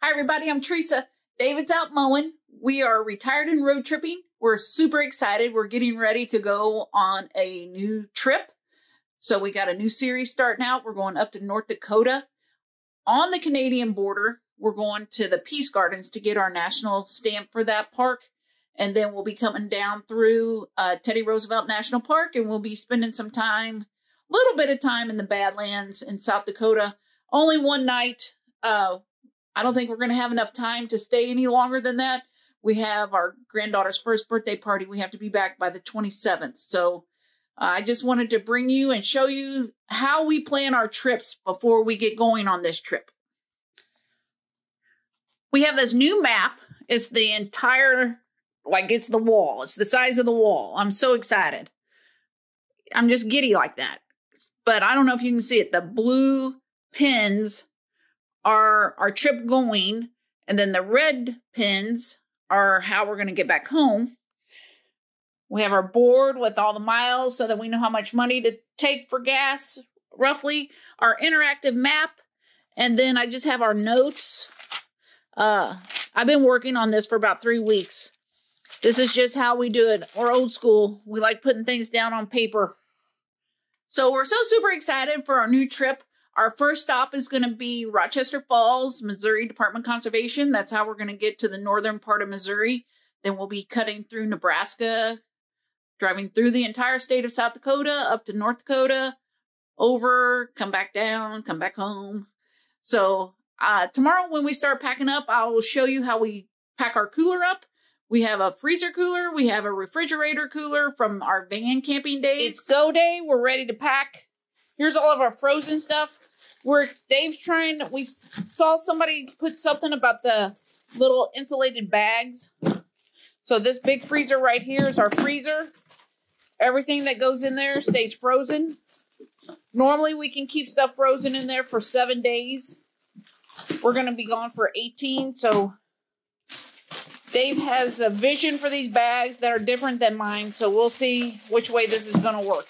Hi, everybody. I'm Teresa. David's out mowing. We are retired and road tripping. We're super excited. We're getting ready to go on a new trip. So we got a new series starting out. We're going up to North Dakota. On the Canadian border, we're going to the Peace Gardens to get our national stamp for that park. And then we'll be coming down through Teddy Roosevelt National Park, and we'll be spending some time, a little bit of time in the Badlands in South Dakota. Only one night. I don't think we're going to have enough time to stay any longer than that. We have our granddaughter's first birthday party. We have to be back by the 27th. So I just wanted to bring you and show you how we plan our trips before we get going on this trip. We have this new map. It's the entire, like it's the wall. It's the size of the wall. I'm so excited. I'm just giddy like that. But I don't know if you can see it. The blue pins are our trip going, and then the red pins are how we're going to get back home. We have our board with all the miles so that we know how much money to take for gas, roughly, our interactive map, and then I just have our notes. I've been working on this for about 3 weeks. This is just how we do it. We're old school. We like putting things down on paper. So we're so super excited for our new trip. Our first stop is going to be Rochester Falls, Missouri Department of Conservation. That's how we're going to get to the northern part of Missouri. Then we'll be cutting through Nebraska, driving through the entire state of South Dakota, up to North Dakota, over, come back down, come back home. So tomorrow when we start packing up, I will show you how we pack our cooler up. We have a freezer cooler. We have a refrigerator cooler from our van camping days. It's go day. We're ready to pack. Here's all of our frozen stuff. We saw somebody put something about the little insulated bags. So this big freezer right here is our freezer. Everything that goes in there stays frozen. Normally we can keep stuff frozen in there for 7 days. We're going to be gone for 18. So Dave has a vision for these bags that are different than mine. So we'll see which way this is going to work.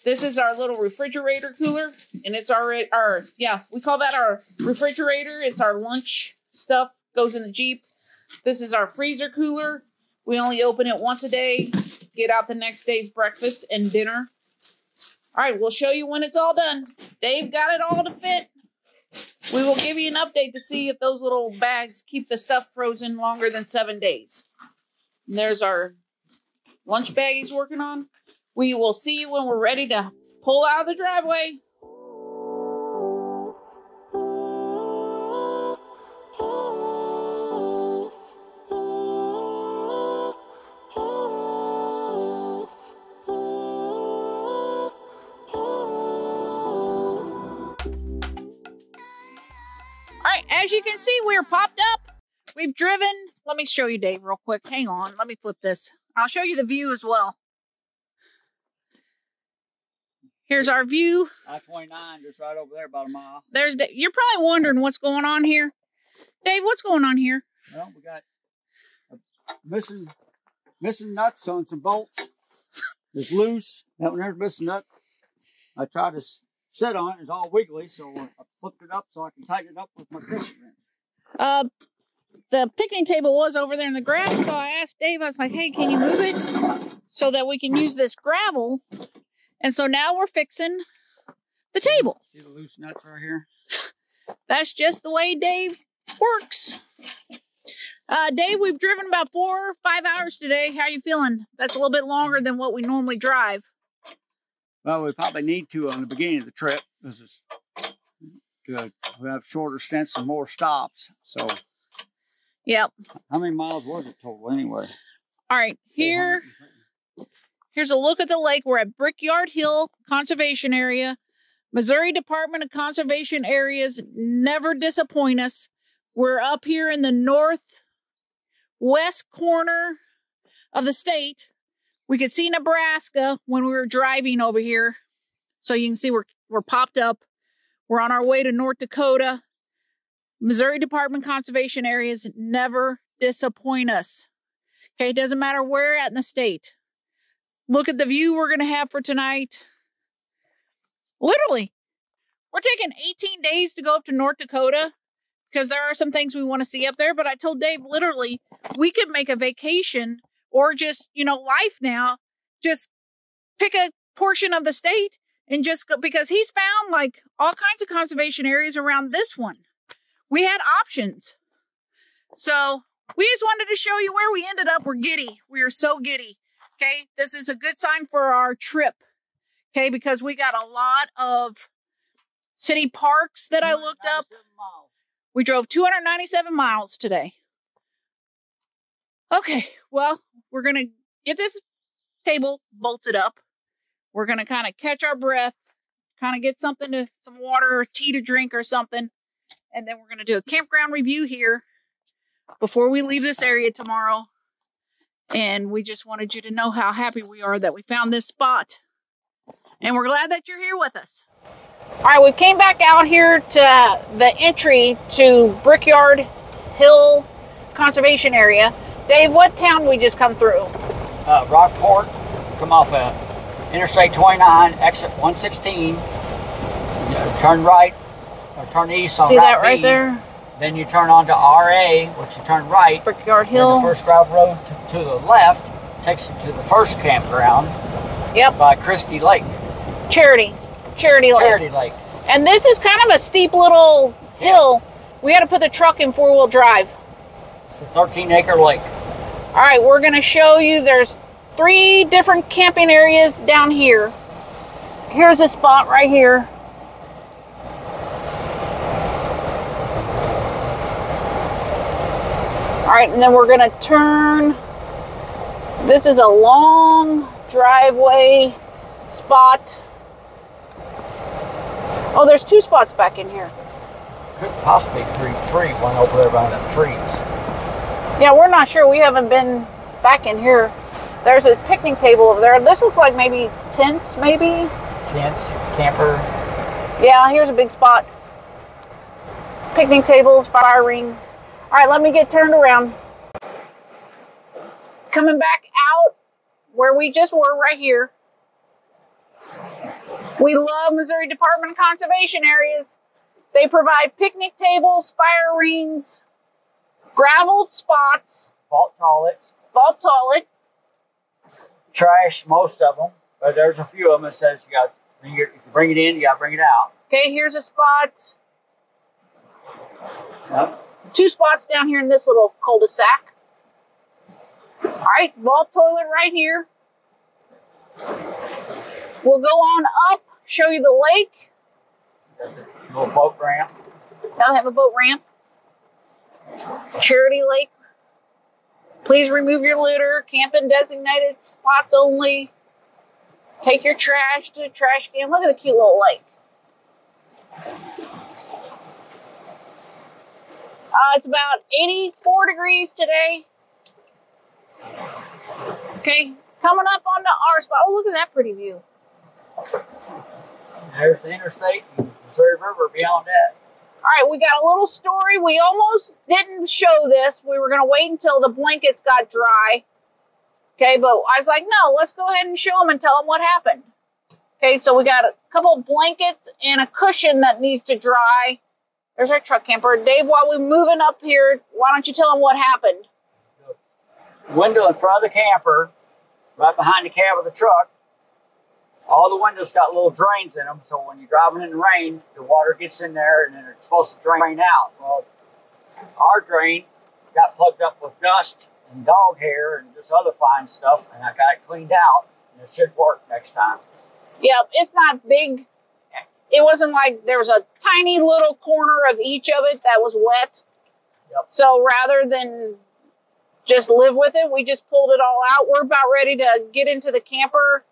This is our little refrigerator cooler, and it's we call that our refrigerator. It's our lunch stuff, goes in the Jeep. This is our freezer cooler. We only open it once a day, get out the next day's breakfast and dinner. All right, we'll show you when it's all done. Dave got it all to fit. We will give you an update to see if those little bags keep the stuff frozen longer than 7 days. And there's our lunch bag he's working on. We will see you when we're ready to pull out of the driveway. All right, as you can see, we're popped up. We've driven. Let me show you, Dave, real quick. Hang on. Let me flip this. I'll show you the view as well. Here's our view. I-29, just right over there, about a mile. You're probably wondering what's going on here. Dave, what's going on here? Well, we got missing nuts on some bolts. It's loose. That one there's missing nut. I tried to sit on it. It's all wiggly, so I flipped it up so I can tighten it up with my fishing wrench. The picnic table was over there in the grass, so I asked Dave, I was like, hey, can you move it so that we can use this gravel? And so now we're fixing the table. See the loose nuts right here? That's just the way Dave works. Dave, we've driven about 4 or 5 hours today. How are you feeling? That's a little bit longer than what we normally drive. Well, we probably need to on the beginning of the trip. This is good. We have shorter stints and more stops. So, yep. How many miles was it total anyway? All right, here's a look at the lake. We're at Brickyard Hill Conservation Area. Missouri Department of Conservation areas never disappoint us. We're up here in the northwest corner of the state. We could see Nebraska when we were driving over here. So you can see we're popped up. We're on our way to North Dakota. Missouri Department of Conservation areas never disappoint us. Okay, it doesn't matter where we're at in the state. Look at the view we're going to have for tonight. Literally, we're taking 18 days to go up to North Dakota because there are some things we want to see up there. But I told Dave, literally, we could make a vacation or just, you know, life now, just pick a portion of the state and just go, because he's found like all kinds of conservation areas around this one. We had options. So we just wanted to show you where we ended up. We're giddy. We are so giddy. Okay. This is a good sign for our trip. Okay. Because we got a lot of city parks that I looked up. We drove 297 miles today. Okay. Well, we're going to get this table bolted up. We're going to kind of catch our breath, kind of get some water or tea to drink or something. And then we're going to do a campground review here before we leave this area tomorrow. And we just wanted you to know how happy we are that we found this spot. And we're glad that you're here with us. All right, we came back out here to the entry to Brickyard Hill Conservation Area. Dave, what town we just come through? Rockport. Come off Interstate 29, exit 116. Turn right, or turn east on See that Route right B. there? Then you turn onto RA, which you turn right. Brickyard Hill. And the first gravel road to the left takes you to the first campground. Yep. By Christie Lake. Charity Lake. And this is kind of a steep little hill. We had to put the truck in 4-wheel drive. It's a 13-acre lake. All right, we're going to show you there's 3 different camping areas down here. Here's a spot right here. All right, and then we're going to turn. This is a long driveway spot. Oh, there's 2 spots back in here. Could possibly 3, one over there behind the trees. Yeah, we're not sure. We haven't been back in here. There's a picnic table over there. This looks like maybe tents, maybe? Tents, camper. Yeah, here's a big spot. Picnic tables, fire ring. All right, let me get turned around. Coming back out where we just were right here. We love Missouri Department of Conservation areas. They provide picnic tables, fire rings, graveled spots. Vault toilet. Trash, most of them. But there's a few of them that says you got, if you bring it in, you got to bring it out. Okay, here's a spot. Yep. 2 spots down here in this little cul-de-sac. All right, vault toilet right here. We'll go on up, show you the lake. Little boat ramp. Now they have a boat ramp. Charity Lake. Please remove your litter. Camp in designated spots only. Take your trash to the trash can. Look at the cute little lake. It's about 84 degrees today. Okay, coming up onto our spot. Oh, look at that pretty view. There's the interstate, Missouri River beyond that. All right, we got a little story. We almost didn't show this. We were going to wait until the blankets got dry. Okay, but I was like, no, let's go ahead and show them and tell them what happened. Okay, so we got a couple of blankets and a cushion that needs to dry. There's our truck camper. Dave, while we're moving up here, why don't you tell them what happened? The window in front of the camper, right behind the cab of the truck, all the windows got little drains in them, so when you're driving in the rain, the water gets in there and then it's supposed to drain out. Well, our drain got plugged up with dust and dog hair and just other fine stuff, and I got it cleaned out, and it should work next time. Yeah, it's not big. It wasn't like there was a tiny little corner of each of it that was wet. Yep. So rather than just live with it, we just pulled it all out. We're about ready to get into the camper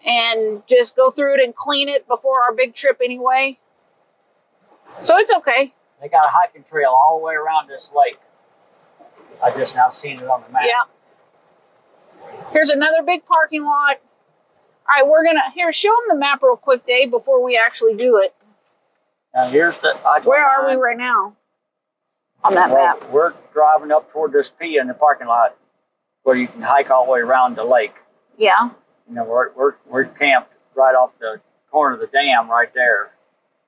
and just go through it and clean it before our big trip anyway. So it's okay. They got a hiking trail all the way around this lake. I just now seen it on the map. Yeah. Here's another big parking lot. All right, we're going to, here, show them the map real quick, Dave, before we actually do it. Now here's the I-29. Where are we right now on that map? We're driving up toward this P in the parking lot where you can hike all the way around the lake. Yeah. You know, we're camped right off the corner of the dam right there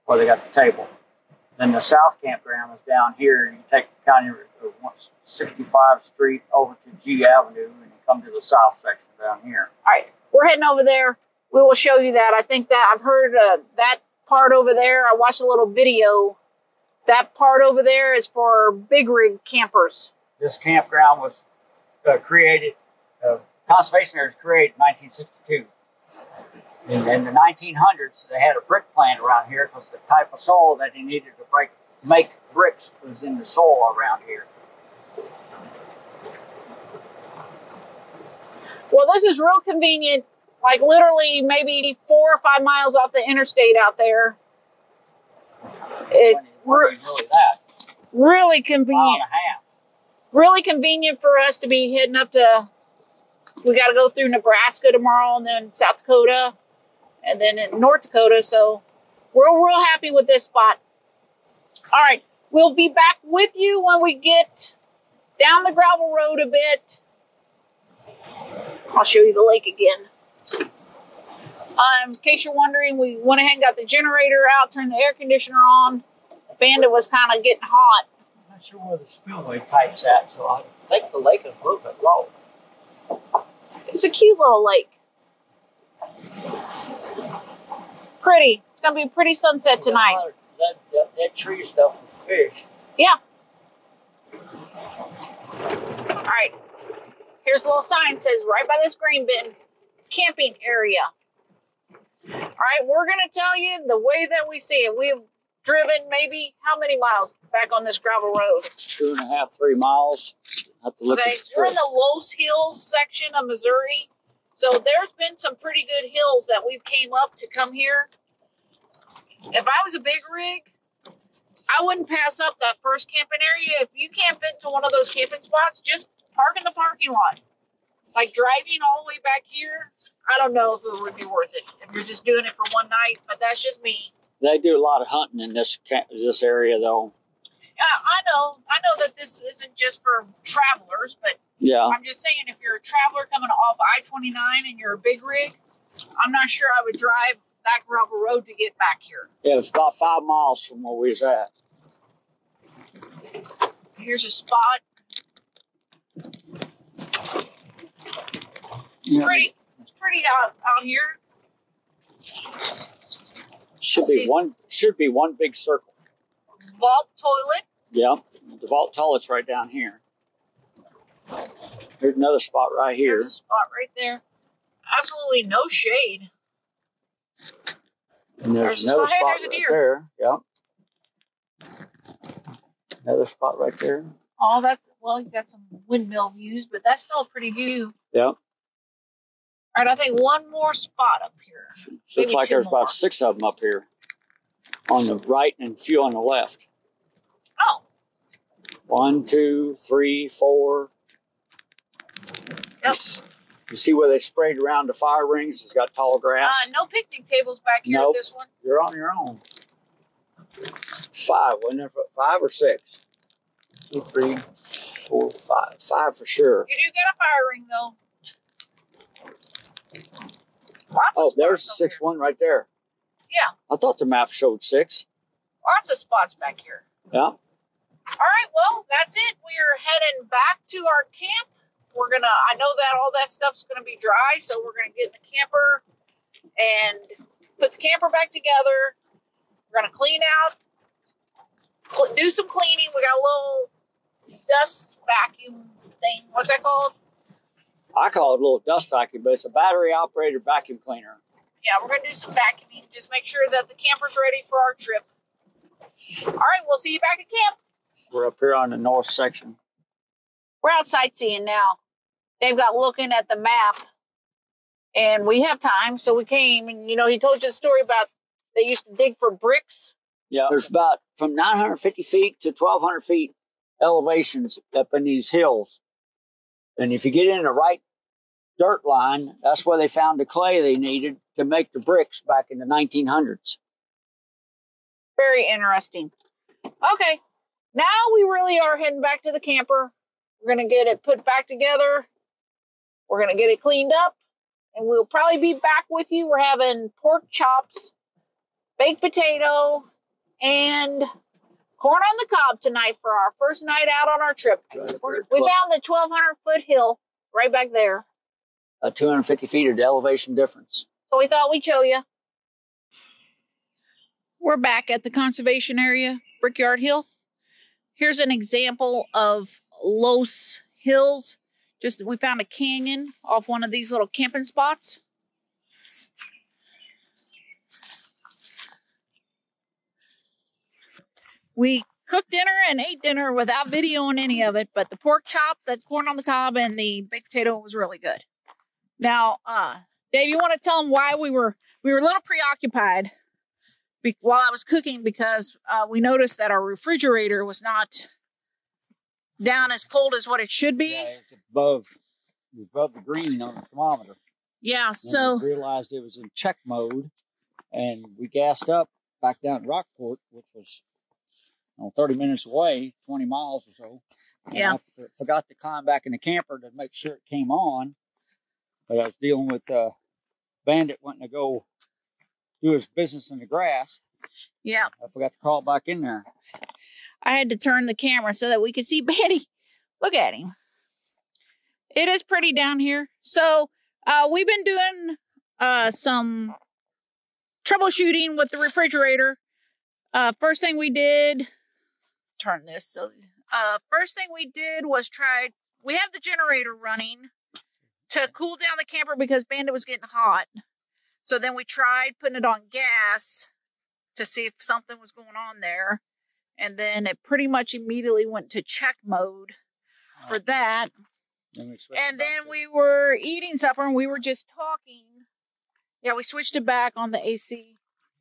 where they got the table. Then the south campground is down here. You take County 65th Street over to G Avenue, and you come to the south section down here. All right, we're heading over there. We will show you that. I think that I've heard that part over there. I watched a little video. That part over there is for big rig campers. This campground was created, conservation area was created in 1962. In the 1900s, they had a brick plant around here because the type of soil that they needed to make bricks was in the soil around here. Well, this is real convenient, like literally maybe 4 or 5 miles off the interstate out there. Really convenient. Really convenient for us to be heading up to, we got to go through Nebraska tomorrow and then South Dakota and then in North Dakota. So we're real happy with this spot. All right. We'll be back with you when we get down the gravel road a bit. I'll show you the lake again. In case you're wondering, we went ahead and got the generator out, turned the air conditioner on. Bandit was kind of getting hot. I'm not sure where the spillway pipe's at, so I think the lake is a little bit low. It's a cute little lake. Pretty. It's going to be a pretty sunset tonight. That tree stuff for fish. Yeah. All right. Here's a little sign that says right by this grain bin, camping area. All right, we're going to tell you the way that we see it. We've driven maybe how many miles back on this gravel road? 2.5, 3 miles. Have to look okay, we're in the Los Hills section of Missouri. So there's been some pretty good hills that we've came up to come here. If I was a big rig, I wouldn't pass up that first camping area. If you can't fit to one of those camping spots, just park in the parking lot. Like driving all the way back here, I don't know if it would be worth it if you're just doing it for one night, but that's just me. They do a lot of hunting in this area, though. Yeah, I know that this isn't just for travelers, but yeah, I'm just saying if you're a traveler coming off I-29 and you're a big rig, I'm not sure I would drive that gravel road to get back here. Yeah, it's about 5 miles from where we was at. Here's a spot. Yeah. It's pretty out here. Should be one big circle. Vault toilet. Yeah, the vault toilet's right down here. There's another spot right here. There's a spot right there. Absolutely no shade. And there's another spot right there. Yeah. Another spot right there. Oh, well, you got some windmill views, but that's still a pretty view. Yeah. All right, I think one more spot up here. So looks like there's about 6 of them up here. On the right and a few on the left. Oh. 1, 2, 3, 4. Yep. You see where they sprayed around the fire rings? It's got tall grass. No picnic tables back here at this one. You're on your own. 5, wasn't there? 5 or 6? 2, 3, 4, 5. 5 for sure. You do get a fire ring, though. There's the 6th one right there. Yeah. I thought the map showed 6. Lots of spots back here. Yeah. All right, well, that's it. We're heading back to our camp. I know that all that stuff's gonna be dry, so we're gonna get in the camper and put the camper back together. We're gonna clean out, do some cleaning. We got a little dust vacuum thing. What's that called? I call it a little dust vacuum, but it's a battery-operated vacuum cleaner. Yeah, we're going to do some vacuuming. Just make sure that the camper's ready for our trip. All right, we'll see you back at camp. We're up here on the north section. We're out sightseeing now. Dave got looking at the map, and we have time, so we came. And, he told you the story about they used to dig for bricks. Yeah, there's about from 950 feet to 1,200 feet elevations up in these hills. And if you get in the right dirt line, that's where they found the clay they needed to make the bricks back in the 1900s. Very interesting. Okay, now we really are heading back to the camper. We're going to get it put back together. We're going to get it cleaned up, and we'll probably be back with you. We're having pork chops, baked potato, and corn on the cob tonight for our first night out on our trip. We found the 1,200-foot hill right back there. 250 feet of the elevation difference. So we thought we'd show you. We're back at the conservation area, Brickyard Hill. Here's an example of Los Hills. We found a canyon off one of these little camping spots. We cooked dinner and ate dinner without videoing any of it, but the pork chop, the corn on the cob, and the baked potato was really good. Now, Dave, you want to tell them why we were a little preoccupied while I was cooking because we noticed that our refrigerator was not down as cold as what it should be. Yeah, it's above the green on the thermometer. Yeah, and so we realized it was in check mode, and we gassed up back down to Rockport, which was 30 minutes away, 20 miles or so. And yeah, I forgot to climb back in the camper to make sure it came on. But I was dealing with Bandit wanting to go do his business in the grass. Yeah. I forgot to crawl back in there. I had to turn the camera so that we could see Bandit. Look at him. It is pretty down here. So we've been doing some troubleshooting with the refrigerator. First thing we did, turn this. So first thing we did was we have the generator running to cool down the camper because Bandit was getting hot. So then we tried putting it on gas to see if something was going on there. And then it pretty much immediately went to check mode for that. And then we were eating supper and we were just talking. Yeah, we switched it back on the AC.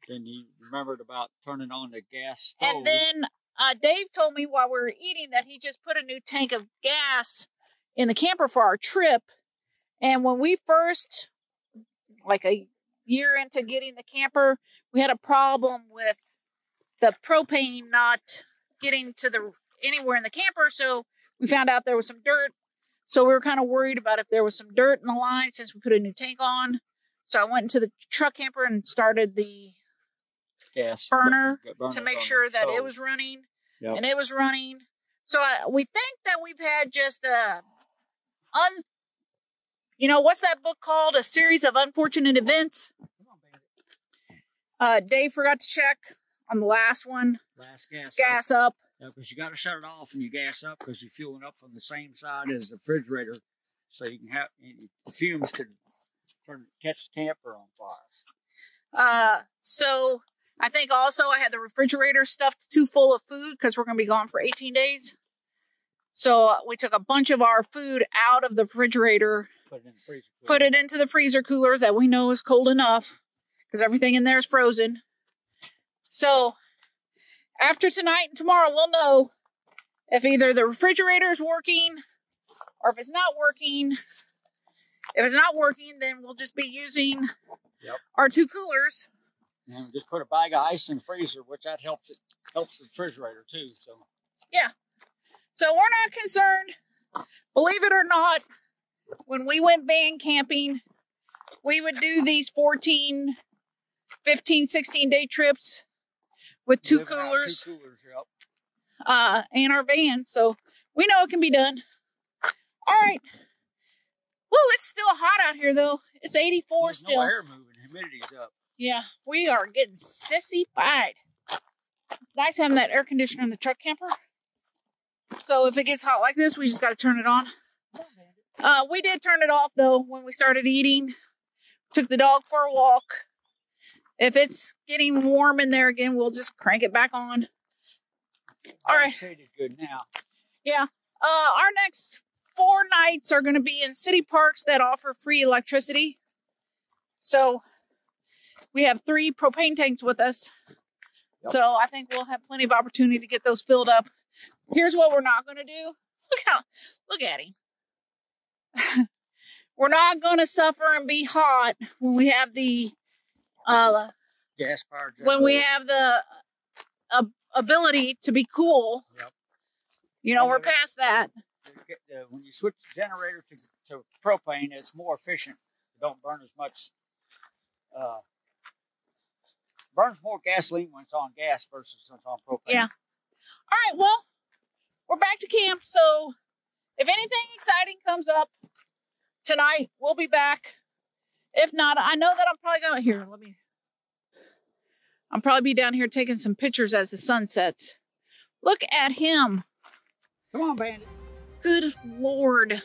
Then you remembered about turning on the gas stove. And then Dave told me while we were eating that he just put a new tank of gas in the camper for our trip. And when we first, like a year into getting the camper, we had a problem with the propane not getting to anywhere in the camper. So we found out there was some dirt. So we were kind of worried about if there was some dirt in the line since we put a new tank on. So I went into the truck camper and started the gas burner to make sure that it was running. Yep. And it was running. So we think that we've had just what's that book called? A series of unfortunate events. Dave forgot to check on the last one. Last gas up. Yeah, because you got to shut it off and you gas up because you're fueling up from the same side as the refrigerator, so you can have the fumes could catch the camper on fire. So I think also I had the refrigerator stuffed too full of food because we're going to be gone for 18 days. So we took a bunch of our food out of the refrigerator, put it into the freezer cooler that we know is cold enough because everything in there is frozen. So after tonight and tomorrow, we'll know if either the refrigerator is working or if it's not working. If it's not working, then we'll just be using our two coolers. And just put a bag of ice in the freezer, which that helps the refrigerator too. So yeah. So we're not concerned. Believe it or not, when we went van camping, we would do these 14, 15, 16-day trips with two coolers. In our van. So we know it can be done. All right. Woo, it's still hot out here, though. It's 84 There's still. no air moving. Humidity's up. Yeah, we are getting sissy-fied. Nice having that air conditioner in the truck camper. So if it gets hot like this, we just got to turn it on. We did turn it off, though, when we started eating. Took the dog for a walk. If it's getting warm in there again, we'll just crank it back on. All right. Shade is good now. Yeah. Our next 4 nights are going to be in city parks that offer free electricity. So we have 3 propane tanks with us. Yep. So I think we'll have plenty of opportunity to get those filled up. Here's what we're not going to do. Look at him. We're not going to suffer and be hot when we have the gas powered. When we have the ability to be cool. Yep. You know, we're past that. When you switch the generator to propane, it's more efficient. You don't burn as much. Burns more gasoline when it's on gas versus when it's on propane. Yeah. All right, well, we're back to camp. So if anything exciting comes up tonight, we'll be back. If not, I know that I'm probably going here. I'll probably be down here taking some pictures as the sun sets. Look at him. Come on, Bandit. Good Lord.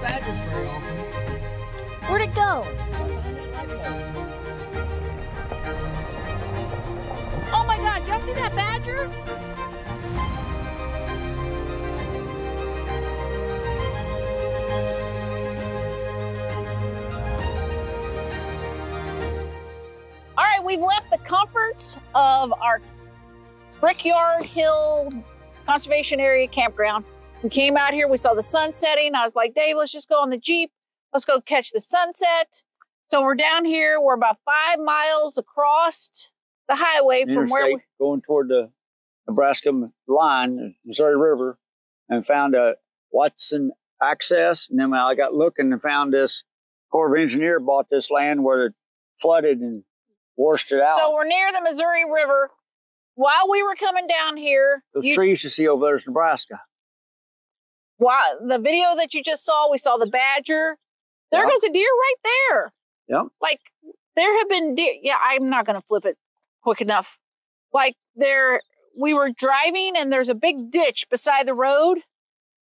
Badgers very often. Where'd it go? Oh my God, y'all see that badger? All right, we've left the comforts of our Brickyard Hill Conservation Area campground. We came out here, we saw the sun setting. I was like, Dave, let's just go on the Jeep. Let's go catch the sunset. So we're down here. We're about 5 miles across the highway from where we... going toward the Nebraska line, the Missouri River, and found a Watson access. And then when I got looking and found this Corps of Engineer bought this land where it flooded and washed it out. So we're near the Missouri River. While we were coming down here... Those trees you see over there is Nebraska. Wow, the video that you just saw, we saw the badger. There goes a deer right there. Yep. Like, there have been deer. Yeah, I'm not going to flip it quick enough. Like, we were driving, and there's a big ditch beside the road,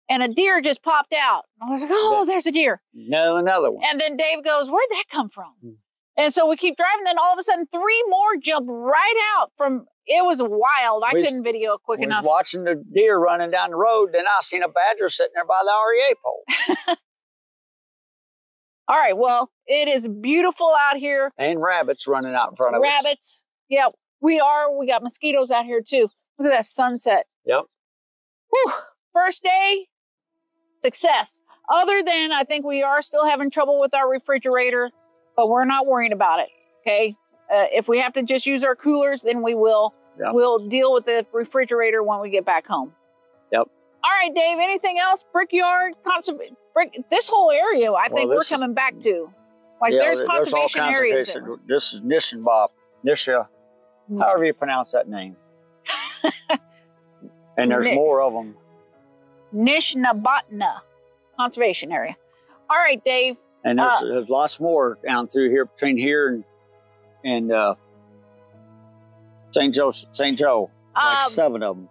and a deer just popped out. I was like, oh, there's a deer. No, another one. And then Dave goes, where'd that come from? And so we keep driving, and all of a sudden, 3 more jump right out from... It was wild. I couldn't video it quick enough. I was watching the deer running down the road, then I seen a badger sitting there by the REA pole. All right, well, it is beautiful out here. And rabbits running out in front of us. Rabbits. Yeah, we are. We got mosquitoes out here, too. Look at that sunset. Yep. Whew. First day, success. Other than, I think we are still having trouble with our refrigerator, but we're not worrying about it, okay? If we have to just use our coolers, then we will. Yep. We'll deal with the refrigerator when we get back home. Yep. All right, Dave, anything else? Brickyard, this whole area, I think we're coming back to. Like, there's conservation areas. This is Nishnabop. Nisha, however you pronounce that name. And there's more of them. Nishnabotna Conservation Area. All right, Dave. And there's lots more down through here, between here and St. Joe, like 7 of them.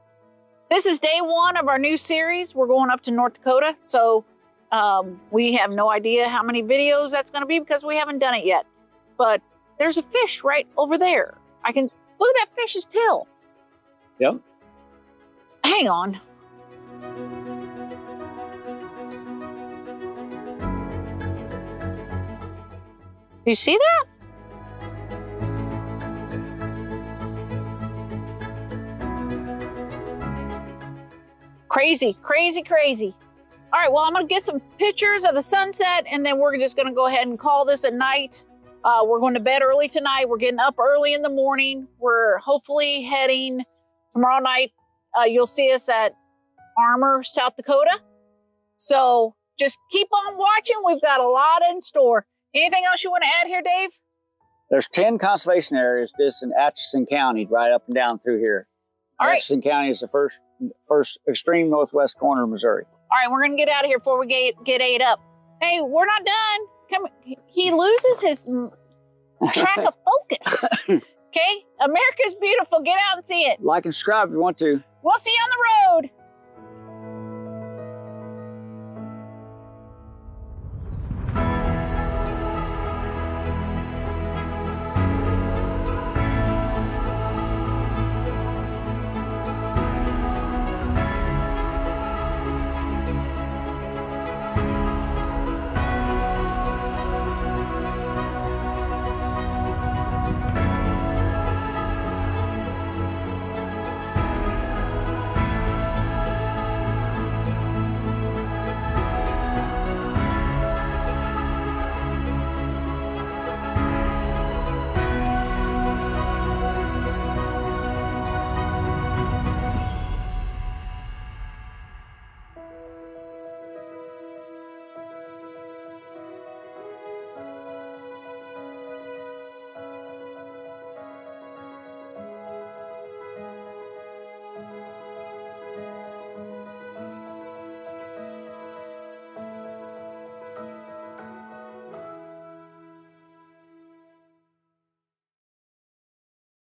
This is day 1 of our new series. We're going up to North Dakota, so we have no idea how many videos that's going to be because we haven't done it yet. But there's a fish right over there. I can look at that fish's tail. Yep. Hang on. You see that? Crazy, crazy, crazy. All right, well, I'm going to get some pictures of the sunset, and then we're just going to go ahead and call this a night. We're going to bed early tonight. We're getting up early in the morning. We're hopefully heading tomorrow night. You'll see us at Armour, South Dakota. So just keep on watching. We've got a lot in store. Anything else you want to add here, Dave? There's 10 conservation areas just in Atchison County, right up and down through here. All right. Atchison County is the first extreme northwest corner of Missouri. All right, we're going to get out of here before we get ate up. Hey, we're not done. Come, he loses his track of focus. Okay? America's beautiful. Get out and see it. Like and subscribe if you want to. We'll see you on the road.